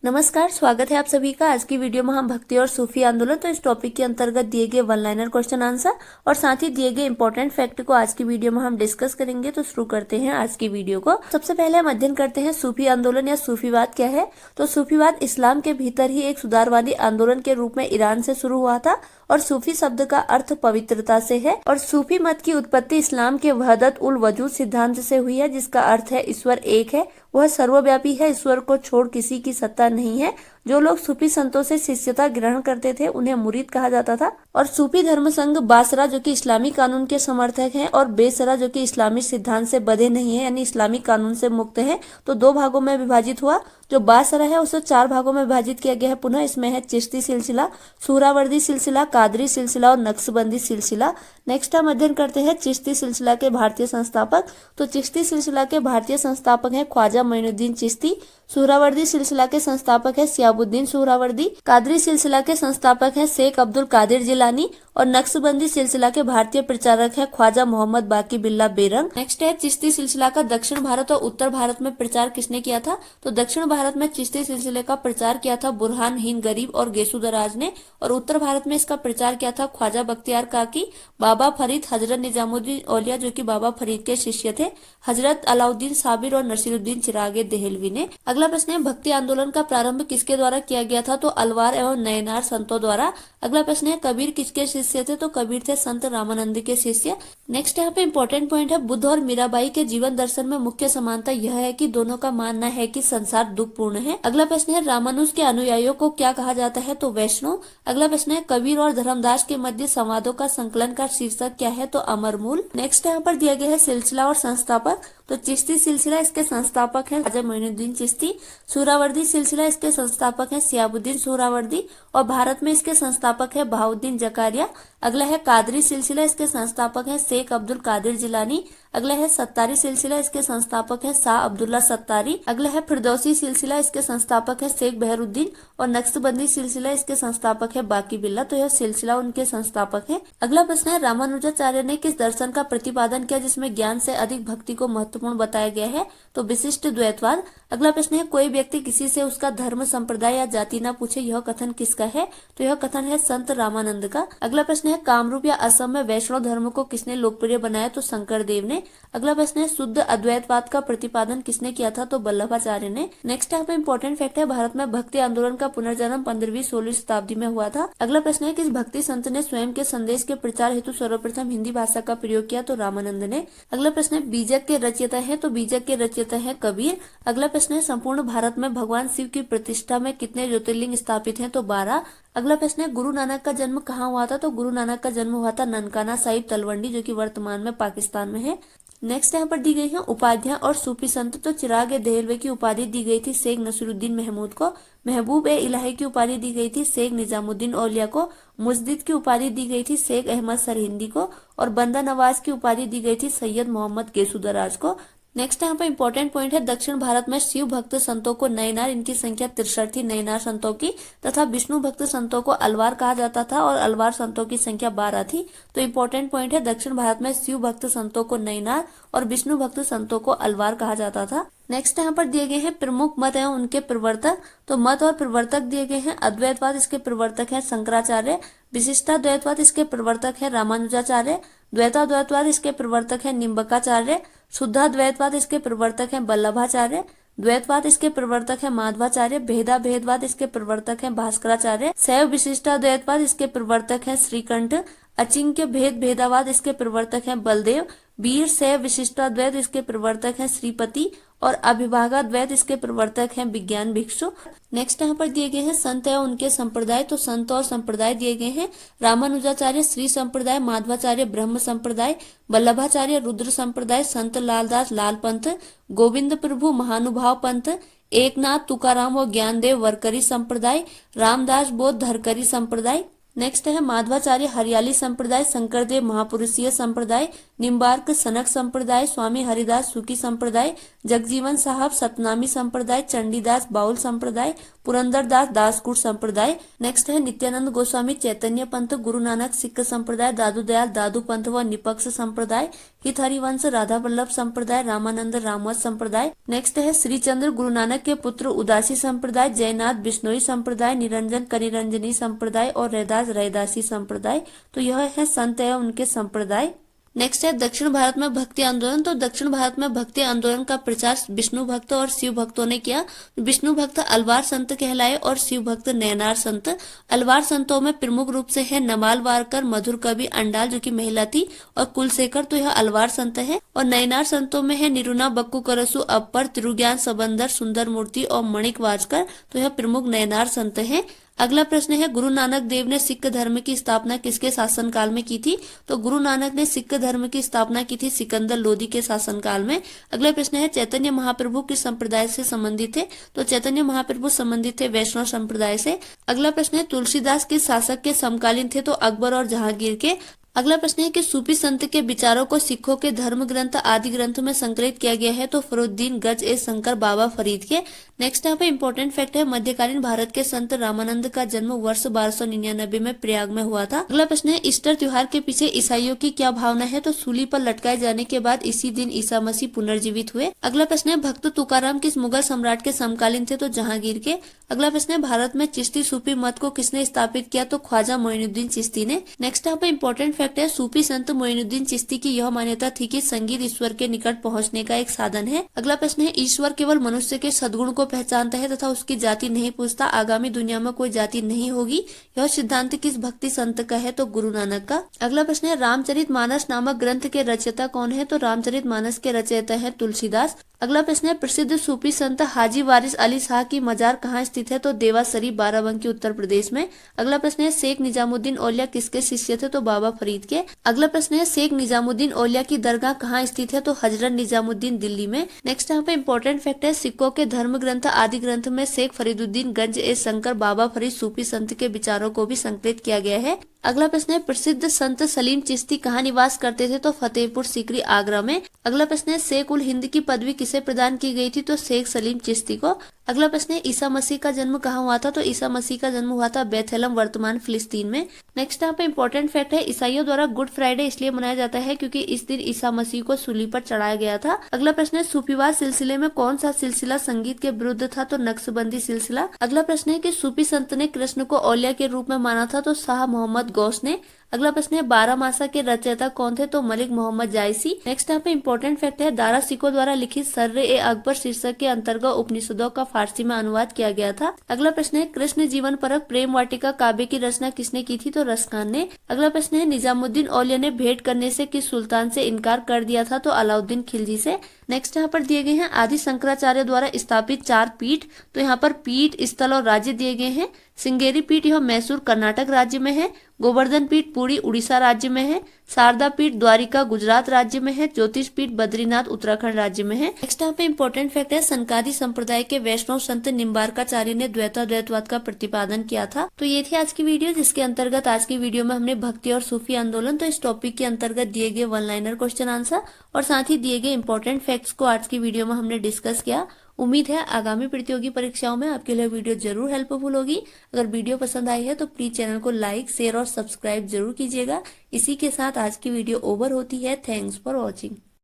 नमस्कार, स्वागत है आप सभी का। आज की वीडियो में हम भक्ति और सूफी आंदोलन तो इस टॉपिक के अंतर्गत दिए गए वन लाइनर क्वेश्चन आंसर और साथ ही दिए गए इंपॉर्टेंट फैक्ट को आज की वीडियो में हम डिस्कस करेंगे। तो शुरू करते हैं आज की वीडियो को। सबसे पहले हम अध्ययन करते हैं सूफी आंदोलन या सूफीवाद क्या है। तो सूफीवाद इस्लाम के भीतर ही एक सुधारवादी आंदोलन के रूप में ईरान से शुरू हुआ था और सूफी शब्द का अर्थ पवित्रता से है और सूफी मत की उत्पत्ति इस्लाम के वहदत उल वजूद सिद्धांत से हुई है, जिसका अर्थ है ईश्वर एक है, वह सर्वव्यापी है, ईश्वर को छोड़ किसी की सत्ता नहीं है। जो लोग सूफी संतों से शिष्यता ग्रहण करते थे उन्हें मुरीद कहा जाता था। और सूफी धर्म संघ बासरा जो कि इस्लामी कानून के समर्थक हैं और बेसरा जो कि इस्लामी सिद्धांत से बंधे नहीं है यानी इस्लामी कानून से मुक्त है, तो दो भागों में विभाजित हुआ। जो बासरा है उसे 4 भागों में विभाजित किया गया है। पुनः इसमें है चिश्ती सिलसिला, सुहरावर्दी सिलसिला, कादरी सिलसिला और नक्शबंदी सिलसिला। नेक्स्ट हम अध्ययन करते हैं चिश्ती सिलसिला के भारतीय संस्थापक। तो चिश्ती सिलसिला के भारतीय संस्थापक है ख्वाजा मोइनुद्दीन चिश्ती। सुहरावर्दी सिलसिला के संस्थापक है सियाबुद्दीन सुहरावर्दी। कादरी सिलसिला के संस्थापक है शेख अब्दुल कादिर जिलानी और नक्शबंदी सिलसिला के भारतीय प्रचारक है ख्वाजा मोहम्मद बाकी बिल्ला बेरंग। नेक्स्ट है चिश्ती सिलसिला का दक्षिण भारत और उत्तर भारत में प्रचार किसने किया था। तो दक्षिण भारत में चिश्ती सिलसिले का प्रचार किया था बुरहान हिंद गरीब और गेसू दराज ने और उत्तर भारत में इसका प्रचार किया था ख्वाजा बख्तियार काकी, बाबा फरीद, हजरत निजामुद्दीन औलिया जो कि बाबा फरीद के शिष्य थे, हजरत अलाउद्दीन साबिर और नसीरुद्दीन चिरागे देहलवी ने। अगला प्रश्न है भक्ति आंदोलन का प्रारंभ किसके द्वारा किया गया था। तो अलवार एवं नयनार संतों द्वारा। अगला प्रश्न है कबीर किसके शिष्य थे। तो कबीर थे संत रामानंद के शिष्य। नेक्स्ट यहाँ पे इंपॉर्टेंट पॉइंट है बुद्ध और मीराबाई के जीवन दर्शन में मुख्य समानता यह है कि दोनों का मानना है कि संसार दुखपूर्ण है। अगला प्रश्न है रामानुज के अनुयायियों को क्या कहा जाता है। तो वैष्णव। अगला प्रश्न है कबीर और धर्मदास के मध्य संवादों का संकलन का शीर्षक क्या है। तो अमरमूल। नेक्स्ट यहाँ पर दिया गया है सिलसिला और संस्थापक। तो चिश्ती सिलसिला इसके संस्थापक है ख्वाजा मोइनुद्दीन चिश्ती। सुहरावर्दी सिलसिला इसके संस्थापक है सियाबुद्दीन सुहरावर्दी और भारत में इसके संस्थापक है बहाउद्दीन जकारिया। अगला है कादरी सिलसिला, इसके संस्थापक है शेख अब्दुल कादिर जिलानी। अगला है सत्तारी सिलसिला, इसके संस्थापक है शाह अब्दुल्ला सत्तारी। अगला है फिरदौसी सिलसिला, इसके संस्थापक है शेख बहरुद्दीन और नक्शबंदी सिलसिला इसके संस्थापक है बाकी बिल्ला। तो यह सिलसिला उनके संस्थापक है। अगला प्रश्न है रामानुजाचार्य ने किस दर्शन का प्रतिपादन किया जिसमें ज्ञान से अधिक भक्ति को महत्वपूर्ण बताया गया है। तो विशिष्ट द्वैतवाद। अगला प्रश्न है कोई व्यक्ति किसी से उसका धर्म, संप्रदाय या जाति न पूछे, यह कथन किसका है। तो यह कथन है संत रामानंद का। अगला प्रश्न है कामरूप या असम में वैष्णव धर्म को किसने लोकप्रिय बनाया। तो शंकर देव ने। अगला प्रश्न है शुद्ध अद्वैतवाद का प्रतिपादन किसने किया था। तो वल्लभाचार्य ने। नेक्स्ट यहाँ पे इंपॉर्टेंट फैक्ट है भारत में भक्ति आंदोलन का पुनर्जन्म 15वीं-16वीं शताब्दी में हुआ था। अगला प्रश्न है किस भक्ति संत ने स्वयं के संदेश के प्रचार हेतु सर्वप्रथम हिंदी भाषा का प्रयोग किया। तो रामानंद ने। अगला प्रश्न है बीजक के रचयिता है। तो बीजक के रचयिता है कबीर। अगला प्रश्न है संपूर्ण भारत में भगवान शिव की प्रतिष्ठा में कितने ज्योतिर्लिंग स्थापित हैं। तो 12। अगला प्रश्न है गुरु नानक का जन्म कहाँ हुआ था। तो गुरु नानक का जन्म हुआ था ननकाना साहिब तलवंडी जो कि वर्तमान में पाकिस्तान में है। नेक्स्ट यहाँ पर दी गई है उपाधियां और सूफी संत। तो चिराग ए देहलवी की उपाधि दी गई थी शेख नसीरुद्दीन महमूद को। महबूब ए इलाही की उपाधि दी गई थी शेख निजामुद्दीन औलिया को। मुजद्दिद की उपाधि दी गई थी शेख अहमद सरहिंदी को और बंदा नवाज की उपाधि दी गई थी सैयद मोहम्मद गेसुदराज को। नेक्स्ट यहाँ पे इंपॉर्टेंट पॉइंट है दक्षिण भारत में शिव भक्त संतों को नयनार, इनकी संख्या 63 थी नयनार संतों की, तथा विष्णु भक्त संतों को अलवार कहा जाता था और अलवार संतों की संख्या 12 थी। तो इंपॉर्टेंट पॉइंट है दक्षिण भारत में शिव भक्त संतों को नयनार और विष्णु भक्त संतों को अलवार कहा जाता था। नेक्स्ट यहाँ पर दिए गए हैं प्रमुख मत एवं उनके प्रवर्तक। तो मत और प्रवर्तक दिए गए हैं अद्वैतवाद, इसके प्रवर्तक है शंकराचार्य। विशिष्टाद्वैतवाद इसके प्रवर्तक है रामानुजाचार्य। द्वैताद्वैतवाद इसके प्रवर्तक है निम्बकाचार्य। शुद्धाद्वैतवाद इसके प्रवर्तक है वल्लभाचार्य। द्वैतवाद इसके प्रवर्तक है माधवाचार्य। भेदा भेदवाद इसके प्रवर्तक है भास्कराचार्य। शैव विशिष्टाद्वैतवाद इसके प्रवर्तक है श्रीकंठ। अचिंक्य भेद भेदावाद इसके प्रवर्तक है बलदेव। वीर शैव विशिष्टाद्वैत इसके प्रवर्तक है श्रीपति और अभिभागाद्वैत इसके प्रवर्तक हैं विज्ञान भिक्षु। नेक्स्ट यहाँ पर दिए गए हैं संत एवं उनके संप्रदाय। तो संत और संप्रदाय दिए गए हैं रामानुजाचार्य श्री संप्रदाय, माधवाचार्य ब्रह्म संप्रदाय, वल्लभाचार्य रुद्र संप्रदाय, संत लालदास लाल पंथ, गोविंद प्रभु महानुभाव पंथ, एकनाथ तुकाराम व ज्ञानदेव वरकरी संप्रदाय, रामदास बोध धरकरी संप्रदाय। नेक्स्ट है माधवाचार्य हरियाली संप्रदाय, शंकरदेव महापुरुषीय संप्रदाय, निम्बार्क सनक संप्रदाय, स्वामी हरिदास सुकी संप्रदाय, जगजीवन साहब सतनामी संप्रदाय, चंडीदास बाउल संप्रदाय, पुरंदरदास दासकूट संप्रदाय। नेक्स्ट है नित्यानंद गोस्वामी चैतन्य पंथ, गुरु नानक सिख संप्रदाय, दादू दयाल दादू पंथ व निपक्ष संप्रदाय, हित हरिवंश राधा वल्लभ संप्रदाय, रामानंद रामवत संप्रदाय। नेक्स्ट है श्री चंद्र गुरु नानक के पुत्र उदासी संप्रदाय, जयनाथ बिश्नोई संप्रदाय, निरंजन कनिरंजनी संप्रदाय और रैदास रैदासी संप्रदाय। तो यह है संत एवं उनके संप्रदाय। नेक्स्ट है दक्षिण भारत में भक्ति आंदोलन। तो दक्षिण भारत में भक्ति आंदोलन का प्रचार विष्णु भक्त और शिव भक्तों ने किया। विष्णु भक्त अलवार संत कहलाए और शिव भक्त नयनार संत। अलवार संतों में प्रमुख रूप से है नमाल वारकर, मधुर कवि, अंडाल जो कि महिला थी, और कुलशेखर, तो यह अलवार संत है। और नयनार संतों में है निरुना, बक्कू करसु, अप्पर, तिरुज्ञान सबंदर, सुंदर मूर्ति और मणिक वाजकर, तो यह प्रमुख नयनार संत है। अगला प्रश्न है गुरु नानक देव ने सिख धर्म की स्थापना किसके शासनकाल में की थी? तो गुरु नानक ने सिख धर्म की स्थापना की थी सिकंदर लोदी के शासनकाल में। अगला प्रश्न है चैतन्य महाप्रभु किस संप्रदाय से संबंधित थे? तो चैतन्य महाप्रभु संबंधित थे वैष्णव संप्रदाय से। अगला प्रश्न है तुलसीदास किस शासक के समकालीन थे? तो अकबर और जहांगीर के। अगला प्रश्न है कि सूफी संत के विचारों को सिखों के धर्म ग्रंथ आदि ग्रंथ में संकलित किया गया है? तो फरुद्दीन गज ए शंकर बाबा फरीद के। नेक्स्ट यहाँ पे इंपॉर्टेंट फैक्ट है मध्यकालीन भारत के संत रामानंद का जन्म वर्ष 1299 में प्रयाग में हुआ था। अगला प्रश्न है ईस्टर त्योहार के पीछे ईसाइयों की क्या भावना है? तो सूली पर लटकाए जाने के बाद इसी दिन ईसा मसीह पुनर्जीवित हुए। अगला प्रश्न है भक्त तुकाराम किस मुगल सम्राट के समकालीन थे? तो जहांगीर के। अगला प्रश्न है भारत में चिश्ती सूफी मत को किसने स्थापित किया? तो ख्वाजा मोइनुद्दीन चिश्ती ने। नेक्स्ट यहाँ पे इंपॉर्टेंट फैक्ट है सूफी संत मोइनुद्दीन चिश्ती की यह मान्यता थी कि संगीत ईश्वर के निकट पहुंचने का एक साधन है। अगला प्रश्न है ईश्वर केवल मनुष्य के सद्गुण को पहचानता है तथा उसकी जाति नहीं पूछता, आगामी दुनिया में कोई जाति नहीं होगी। यह सिद्धांत किस भक्ति संत का है? तो गुरु नानक का। अगला प्रश्न है रामचरितमानस नामक ग्रंथ के रचयिता कौन है? तो रामचरितमानस के रचयिता है तुलसीदास। अगला प्रश्न है प्रसिद्ध सूफी संत हाजी वारिस अली शाह की मजार कहाँ स्थित है? तो देवा शरीफ बाराबंकी उत्तर प्रदेश में। अगला प्रश्न है शेख निजामुद्दीन औलिया किसके शिष्य थे? तो बाबा फरीद के। अगला प्रश्न है शेख निजामुद्दीन औलिया की दरगाह कहाँ स्थित है? तो हजरत निजामुद्दीन दिल्ली में। नेक्स्ट यहाँ पे इंपॉर्टेंट फैक्ट है सिखों के धर्म ग्रंथ आदि ग्रंथ में शेख फरीदुद्दीन गंज ए शंकर बाबा फरीद सूफी संत के विचारों को भी संकलित किया गया है। अगला प्रश्न है प्रसिद्ध संत सलीम चिश्ती कहाँ निवास करते थे? तो फतेहपुर सीकरी आगरा में। अगला प्रश्न है शेख उल हिंद की पदवी किसे प्रदान की गई थी? तो शेख सलीम चिश्ती को। अगला प्रश्न है ईसा मसीह का जन्म कहाँ हुआ था? तो ईसा मसीह का जन्म हुआ था बेथलेहम वर्तमान फिलिस्तीन में। नेक्स्ट यहाँ पे इंपॉर्टेंट फैक्ट है ईसाइयों द्वारा गुड फ्राइडे इसलिए मनाया जाता है क्योंकि इस दिन ईसा मसीह को सूली पर चढ़ाया गया था। अगला प्रश्न है सूफीवाद सिलसिले में कौन सा सिलसिला संगीत के विरुद्ध था? तो नक्शबंदी सिलसिला। अगला प्रश्न है कि सूफी संत ने कृष्ण को औलिया के रूप में माना था? तो शाह मोहम्मद गौस ने। अगला प्रश्न है 12 मासा के रचयिता कौन थे? तो मलिक मोहम्मद जायसी। नेक्स्ट यहाँ पे इंपॉर्टेंट फैक्ट है दारा सिकों द्वारा लिखित सर्रे ए अकबर शीर्षक के अंतर्गत उपनिषदों का फारसी में अनुवाद किया गया था। अगला प्रश्न है कृष्ण जीवन परक प्रेम वाटिका काव्य की रचना किसने की थी? तो रसखान ने। अगला प्रश्न है निजामुद्दीन औलिया ने भेंट करने से किस सुल्तान से इनकार कर दिया था? तो अलाउद्दीन खिलजी से। नेक्स्ट यहाँ पर दिए गए हैं आदि शंकराचार्य द्वारा स्थापित 4 पीठ। तो यहाँ पर पीठ, स्थल और राज्य दिए गए हैं। सिंगेरी पीठ यह मैसूर कर्नाटक राज्य में है। गोवर्धन पीठ पुरी उड़ीसा राज्य में है। शारदा पीठ द्वारिका गुजरात राज्य में है। ज्योतिष पीठ बद्रीनाथ उत्तराखंड राज्य में है। नेक्स्ट यहाँ पे इंपॉर्टेंट फैक्ट है संकादी संप्रदाय के वैष्णव संत निम्बारकाचार्य ने द्वैतवाद का प्रतिपादन किया था। तो ये थी आज की वीडियो जिसके अंतर्गत आज की वीडियो में हमने भक्ति और सूफी आंदोलन तो इस टॉपिक के अंतर्गत दिए गए 1 लाइनर क्वेश्चन आंसर और साथ ही दिए गए इंपॉर्टेंट फैक्ट्स को आज की वीडियो में हमने डिस्कस किया। उम्मीद है आगामी प्रतियोगी परीक्षाओं में आपके लिए वीडियो जरूर हेल्पफुल होगी। अगर वीडियो पसंद आई है तो प्लीज चैनल को लाइक, शेयर और सब्सक्राइब जरूर कीजिएगा। इसी के साथ आज की वीडियो ओवर होती है। Thanks for watching.